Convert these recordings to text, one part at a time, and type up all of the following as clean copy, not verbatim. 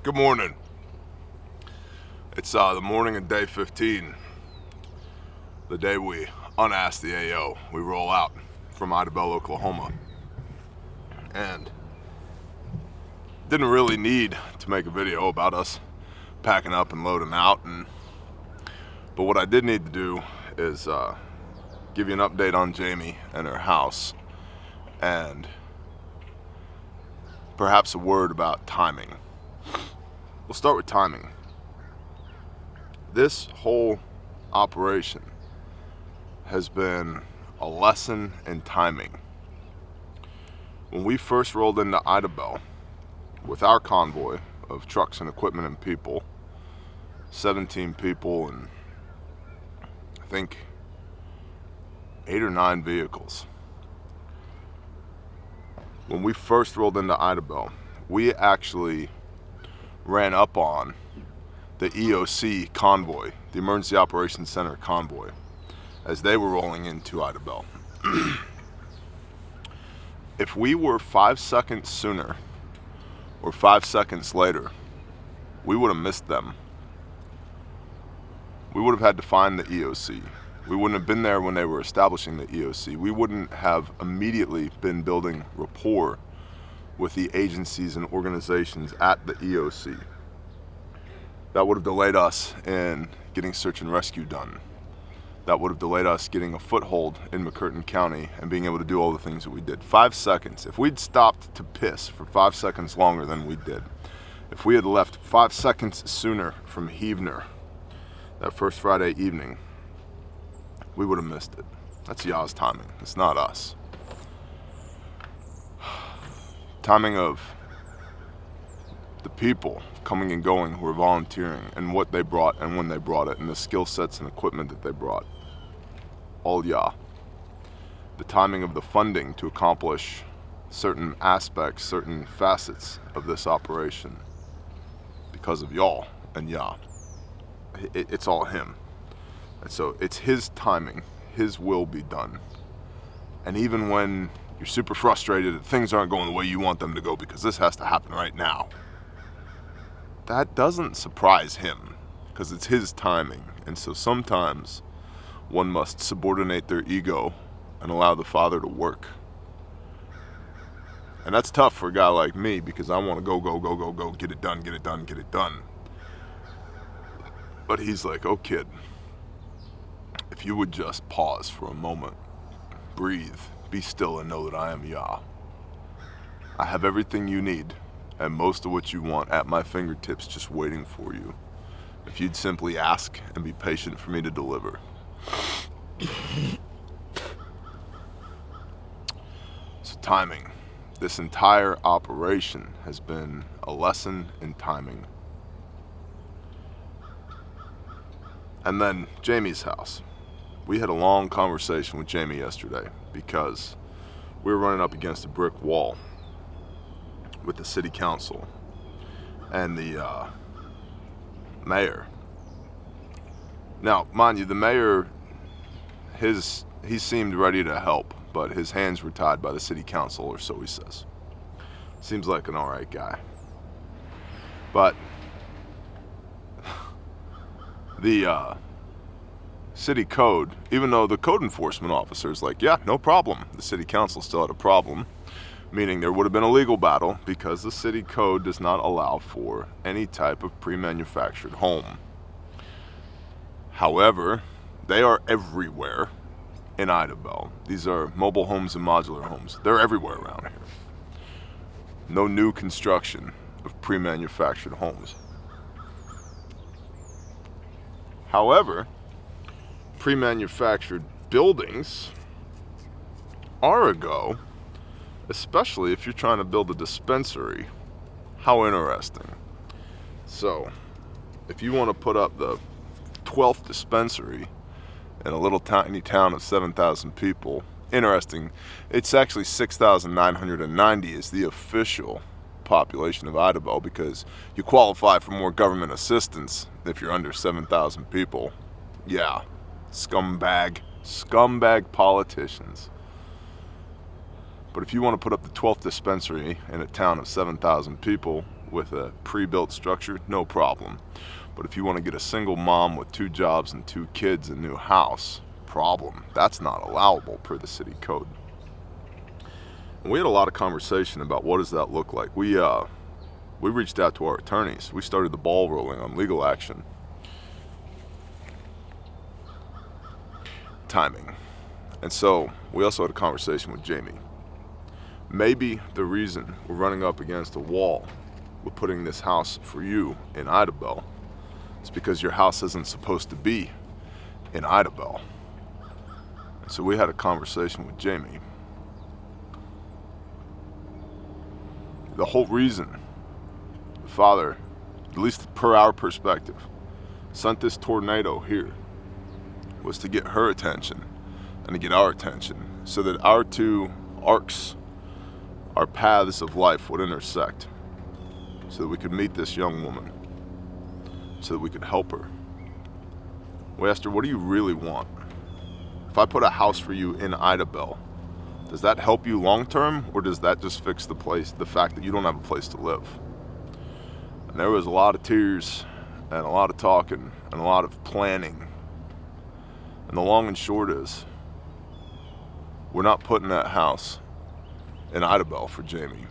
Good morning. It's the morning of day 15, the day we unasked the AO. We roll out from Idabel, Oklahoma, and didn't really need to make a video about us packing up and loading out. But what I did need to do is give you an update on Jamie and her house, and perhaps a word about timing. We'll start with timing. This whole operation has been a lesson in timing. When we first rolled into Idabel with our convoy of trucks and equipment and people, 17 people and I think 8 or 9 vehicles. When we first rolled into Idabel, we actually ran up on the EOC convoy, the Emergency Operations Center convoy, as they were rolling into Idabel. If we were 5 seconds sooner or 5 seconds later, we would have missed them. We would have had to find the EOC. We wouldn't have been there when they were establishing the EOC. We wouldn't have immediately been building rapport with the agencies and organizations at the EOC. That would have delayed us in getting search and rescue done. That would have delayed us getting a foothold in McCurtain County and being able to do all the things that we did. 5 seconds. If we'd stopped to piss for 5 seconds longer than we did, if we had left 5 seconds sooner from Heavener that first Friday evening, we would have missed it. That's Yah's timing. It's not us. Timing of the people coming and going who were volunteering and what they brought and when they brought it and the skill sets and equipment that they brought. All Yah. The timing of the funding to accomplish certain aspects, certain facets of this operation because of y'all and Yah. It's all Him. And so it's His timing. His will be done. And even when you're super frustrated that things aren't going the way you want them to go because this has to happen right now, that doesn't surprise Him because it's His timing. And so sometimes one must subordinate their ego and allow the Father to work. And that's tough for a guy like me because I want to go, get it done. But He's like, oh kid, if you would just pause for a moment, breathe, be still and know that I am Yah. I have everything you need and most of what you want at my fingertips just waiting for you. If you'd simply ask and be patient for me to deliver. So timing. This entire operation has been a lesson in timing. And then Jamie's house. We had a long conversation with Jamie yesterday because we were running up against a brick wall with the city council and the mayor. Now, mind you, the mayor, he seemed ready to help, but his hands were tied by the city council, or so he says. Seems like an alright guy. But the city code, even though the code enforcement officer is like, yeah, no problem, the city council still had a problem, meaning there would have been a legal battle because the city code does not allow for any type of pre-manufactured home. However, they are everywhere in Idabel. These are mobile homes and modular homes. They're everywhere around here. No new construction of pre-manufactured homes. However, pre-manufactured buildings are a go, especially if you're trying to build a dispensary. How interesting. So, if you want to put up the 12th dispensary in a little tiny town of 7,000 people, interesting, it's actually 6,990 is the official population of Idabel because you qualify for more government assistance if you're under 7,000 people. Yeah, scumbag politicians. But if you want to put up the 12th dispensary in a town of 7,000 people, with a pre-built structure, no problem. But if you want to get a single mom with 2 jobs and 2 kids and new house, problem. That's not allowable per the city code. And we had a lot of conversation about what does that look like. We reached out to our attorneys. We started the ball rolling on legal action. Timing. And so we also had a conversation with Jamie. Maybe the reason we're running up against a wall with putting this house for you in Idabel is because your house isn't supposed to be in Idabel. And so we had a conversation with Jamie. The whole reason the Father, at least per our perspective, sent this tornado here was to get her attention and to get our attention so that our 2 arcs, our paths of life would intersect, so that we could meet this young woman, so that we could help her. We asked her, what do you really want? If I put a house for you in Idabel, does that help you long term, or does that just fix the fact that you don't have a place to live? And there was a lot of tears and a lot of talking and a lot of planning. And the long and short is, we're not putting that house in Idabel for Jamie.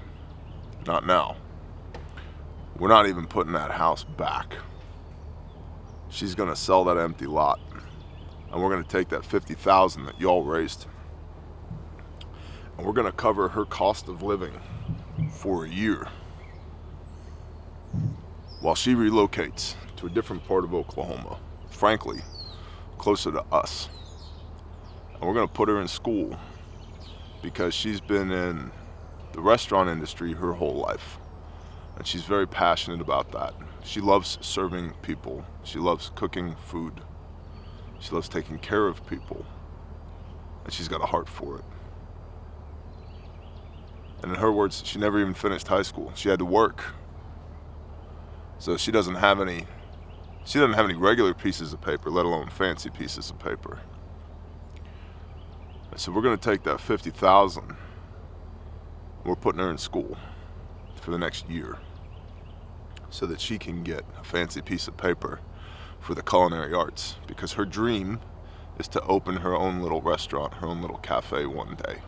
Not now. We're not even putting that house back. She's gonna sell that empty lot, and we're gonna take that $50,000 that y'all raised, and we're gonna cover her cost of living for a year while she relocates to a different part of Oklahoma, frankly, closer to us. And we're gonna put her in school because she's been in the restaurant industry her whole life. And she's very passionate about that. She loves serving people. She loves cooking food. She loves taking care of people. And she's got a heart for it. And in her words, she never even finished high school. She had to work. So she doesn't have any regular pieces of paper, let alone fancy pieces of paper. And so we're gonna take that $50,000. We're putting her in school for the next year so that she can get a fancy piece of paper for the culinary arts, because her dream is to open her own little restaurant, her own little cafe one day.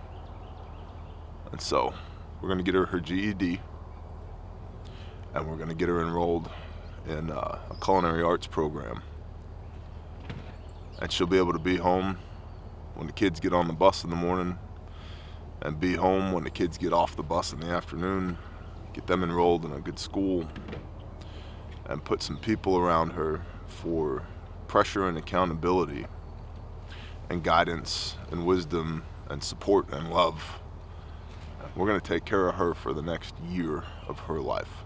And so we're going to get her GED, and we're going to get her enrolled in a culinary arts program, and she'll be able to be home when the kids get on the bus in the morning and be home when the kids get off the bus in the afternoon, get them enrolled in a good school, and put some people around her for pressure and accountability and guidance and wisdom and support and love. We're going to take care of her for the next year of her life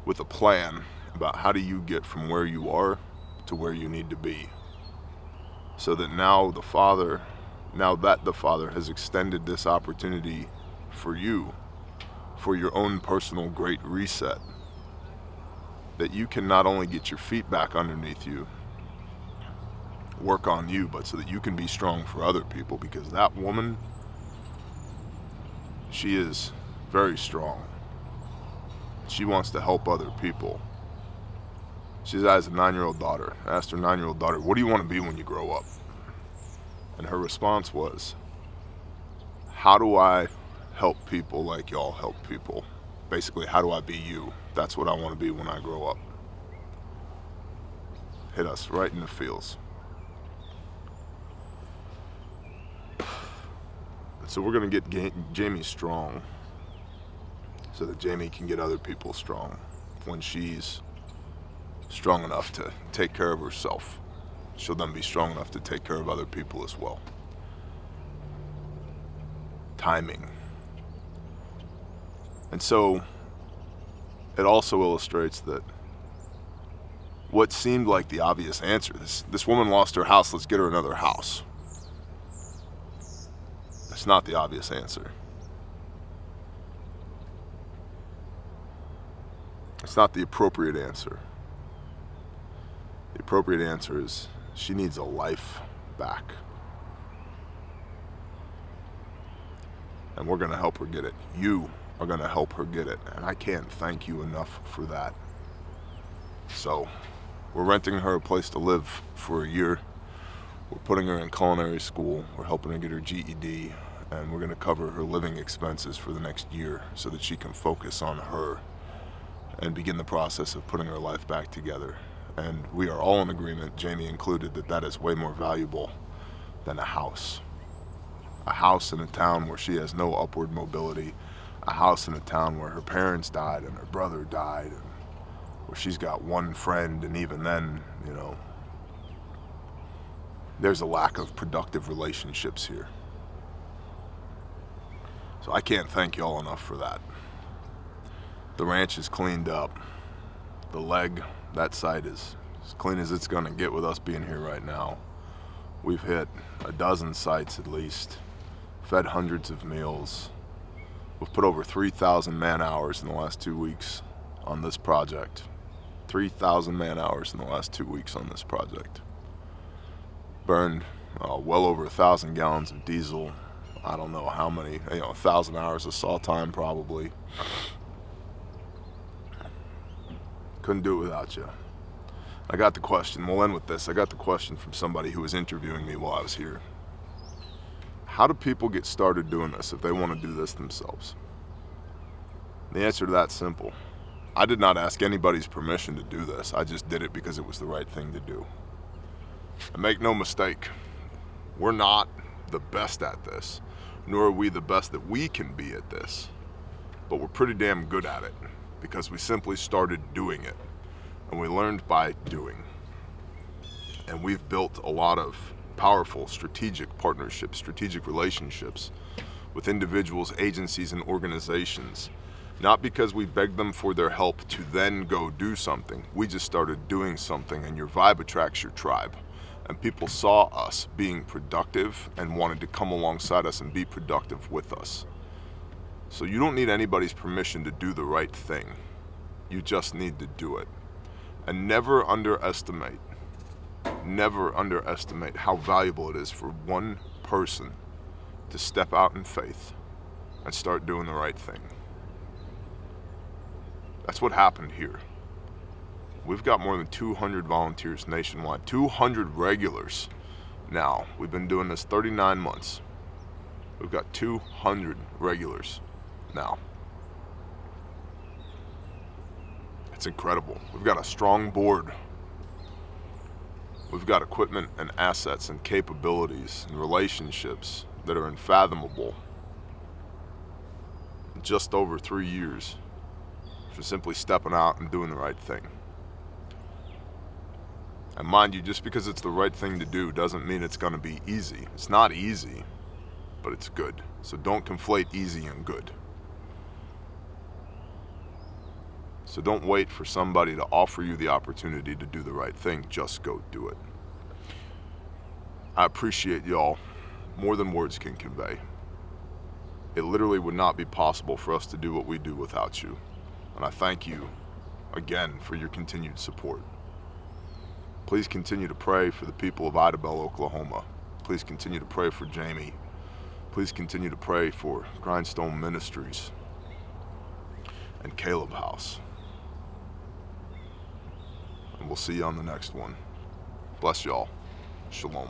with a plan about how do you get from where you are to where you need to be, so that now that the Father has extended this opportunity for you, for your own personal great reset, that you can not only get your feet back underneath you, work on you, but so that you can be strong for other people, because that woman, she is very strong. She wants to help other people. She has a 9-year-old daughter. I asked her 9-year-old daughter, what do you want to be when you grow up? And her response was, how do I help people like y'all help people? Basically, how do I be you? That's what I want to be when I grow up. Hit us right in the feels. So we're going to get Jamie strong so that Jamie can get other people strong when she's strong enough to take care of herself. She'll then be strong enough to take care of other people as well. Timing. And so it also illustrates that what seemed like the obvious answer, this woman lost her house, let's get her another house. That's not the obvious answer. It's not the appropriate answer. The appropriate answer is she needs a life back. And we're going to help her get it. You are going to help her get it. And I can't thank you enough for that. So we're renting her a place to live for a year. We're putting her in culinary school. We're helping her get her GED. And we're going to cover her living expenses for the next year so that she can focus on her and begin the process of putting her life back together. And we are all in agreement, Jamie included, that that is way more valuable than a house. A house in a town where she has no upward mobility. A house in a town where her parents died and her brother died, and where she's got one friend, and even then, you know, there's a lack of productive relationships here. So I can't thank y'all enough for that. The ranch is cleaned up. The leg, that site is as clean as it's gonna get with us being here right now. We've hit a dozen sites at least, fed hundreds of meals. We've put over 3,000 man hours in the last 2 weeks on this project. 3,000 man hours in the last 2 weeks on this project. Burned well over 1,000 gallons of diesel. I don't know how many, 1,000 hours of saw time probably. Couldn't do it without you. I got the question, we'll end with this. I got the question from somebody who was interviewing me while I was here. How do people get started doing this if they want to do this themselves? The answer to that's simple. I did not ask anybody's permission to do this. I just did it because it was the right thing to do. And make no mistake, we're not the best at this, nor are we the best that we can be at this. But we're pretty damn good at it because we simply started doing it. And we learned by doing. And we've built a lot of powerful strategic partnerships, strategic relationships with individuals, agencies, and organizations. Not because we begged them for their help to then go do something. We just started doing something, and your vibe attracts your tribe. And people saw us being productive and wanted to come alongside us and be productive with us. So you don't need anybody's permission to do the right thing. You just need to do it. And never underestimate how valuable it is for one person to step out in faith and start doing the right thing. That's what happened here. We've got more than 200 volunteers nationwide, 200 regulars now. We've been doing this 39 months. We've got 200 regulars now. It's incredible. We've got a strong board. We've got equipment and assets and capabilities and relationships that are unfathomable. In just over 3 years for simply stepping out and doing the right thing. And mind you, just because it's the right thing to do doesn't mean it's going to be easy. It's not easy, but it's good. So don't conflate easy and good. So don't wait for somebody to offer you the opportunity to do the right thing. Just go do it. I appreciate y'all more than words can convey. It literally would not be possible for us to do what we do without you. And I thank you again for your continued support. Please continue to pray for the people of Idabel, Oklahoma. Please continue to pray for Jamie. Please continue to pray for Grindstone Ministries and Caleb House. And we'll see you on the next one. Bless y'all. Shalom.